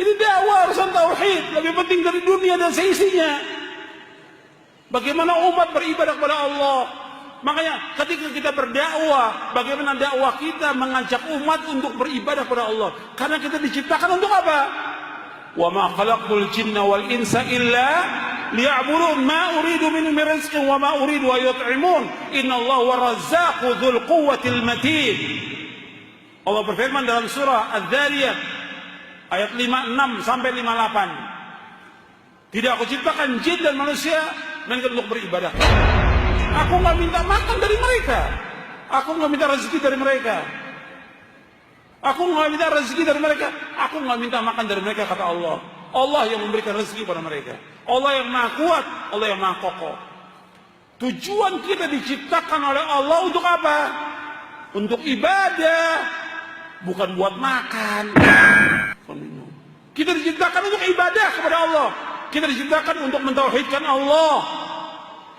Ini dakwah urusan tauhid, lebih penting dari dunia dan seisinya. Bagaimana umat beribadah kepada Allah. Makanya ketika kita berdakwah, bagaimana dakwah kita mengajak umat untuk beribadah kepada Allah. Karena kita diciptakan untuk apa? Wa ma khalaqtul jinna wal insa illa liya'budun ma uridu minhum min rizqin wa ma uridu an yut'imun innallaha war-razzaqu dzul quwwatil matin. Allah berfirman dalam surah Az-Zariyat ayat 56 sampai 58. Tidak aku ciptakan jin dan manusia melainkan untuk beribadah. Aku nggak minta makan dari mereka. Aku nggak minta rezeki dari mereka. Aku nggak minta rezeki dari mereka. Aku nggak minta makan dari mereka, kata Allah. Allah yang memberikan rezeki pada mereka. Allah yang maha kuat, Allah yang maha kokoh. Tujuan kita diciptakan oleh Allah untuk apa? Untuk ibadah, bukan buat makan. Kita diciptakan untuk ibadah kepada Allah. Kita diciptakan untuk mentauhidkan Allah.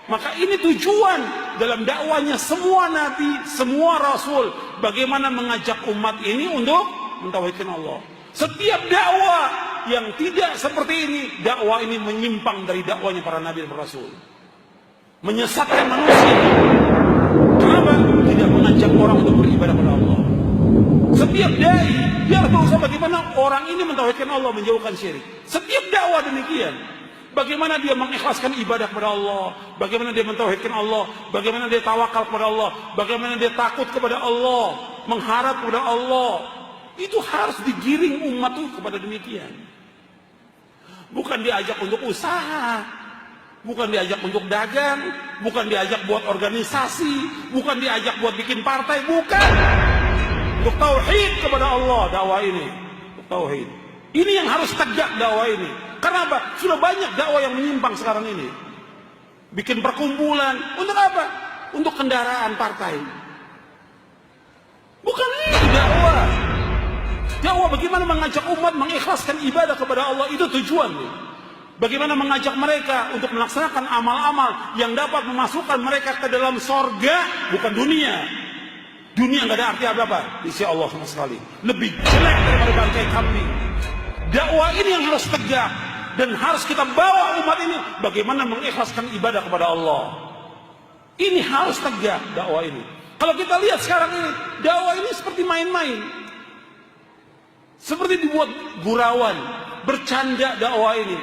Maka ini tujuan dalam dakwanya semua nabi, semua rasul. Bagaimana mengajak umat ini untuk mentauhidkan Allah. Setiap dakwah yang tidak seperti ini, dakwah ini menyimpang dari dakwanya para nabi dan rasul. Menyesatkan manusia. Kenapa? Tidak mengajak orang untuk beribadah kepada Allah. Setiap dai, dia harus berusaha bagaimana orang ini mentauhidkan Allah, menjauhkan syirik. Setiap dakwah demikian. Bagaimana dia mengikhlaskan ibadah kepada Allah, bagaimana dia mentauhidkan Allah, bagaimana dia tawakal kepada Allah, bagaimana dia takut kepada Allah, mengharap kepada Allah. Itu harus digiring umat itu kepada demikian. Bukan diajak untuk usaha, bukan diajak untuk dagang, bukan diajak buat organisasi, bukan diajak buat bikin partai, bukan. Untuk tauhid kepada Allah dakwah ini, untuk tauhid. Ini yang harus tegak dakwah ini. Karena apa? Sudah banyak dakwah yang menyimpang sekarang ini. Bikin perkumpulan. Untuk apa? Untuk kendaraan partai. Bukan ini dakwah. Dakwah bagaimana mengajak umat mengikhlaskan ibadah kepada Allah. Itu tujuannya. Bagaimana mengajak mereka untuk melaksanakan amal-amal yang dapat memasukkan mereka ke dalam sorga. Bukan dunia. Dunia nggak ada arti apa-apa. Insya Allah sama sekali. Lebih jelek daripada bangkai kambing. Dakwah ini yang harus tegak. Dan harus kita bawa umat ini bagaimana mengikhlaskan ibadah kepada Allah. Ini harus tegak dakwah ini. Kalau kita lihat sekarang ini, dakwah ini seperti main-main. Seperti dibuat gurauan, bercanda dakwah ini.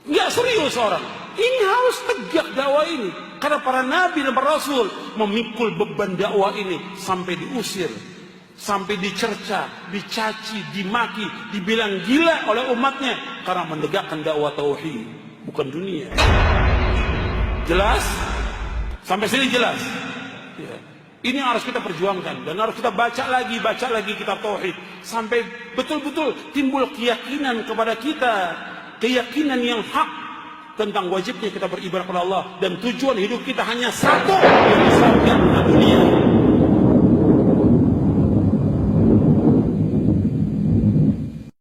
Nggak serius orang. Ini harus tegak dakwah ini. Karena para nabi dan para rasul memikul beban dakwah ini sampai diusir. Sampai dicerca, dicaci, dimaki, dibilang gila oleh umatnya karena menegakkan dakwah tauhid, bukan dunia. Jelas? Sampai sini jelas? Ya. Ini yang harus kita perjuangkan dan harus kita baca lagi kitab tauhid sampai betul-betul timbul keyakinan kepada kita, keyakinan yang hak tentang wajibnya kita beribadah kepada Allah dan tujuan hidup kita hanya satu, yaitu surga dan dunia.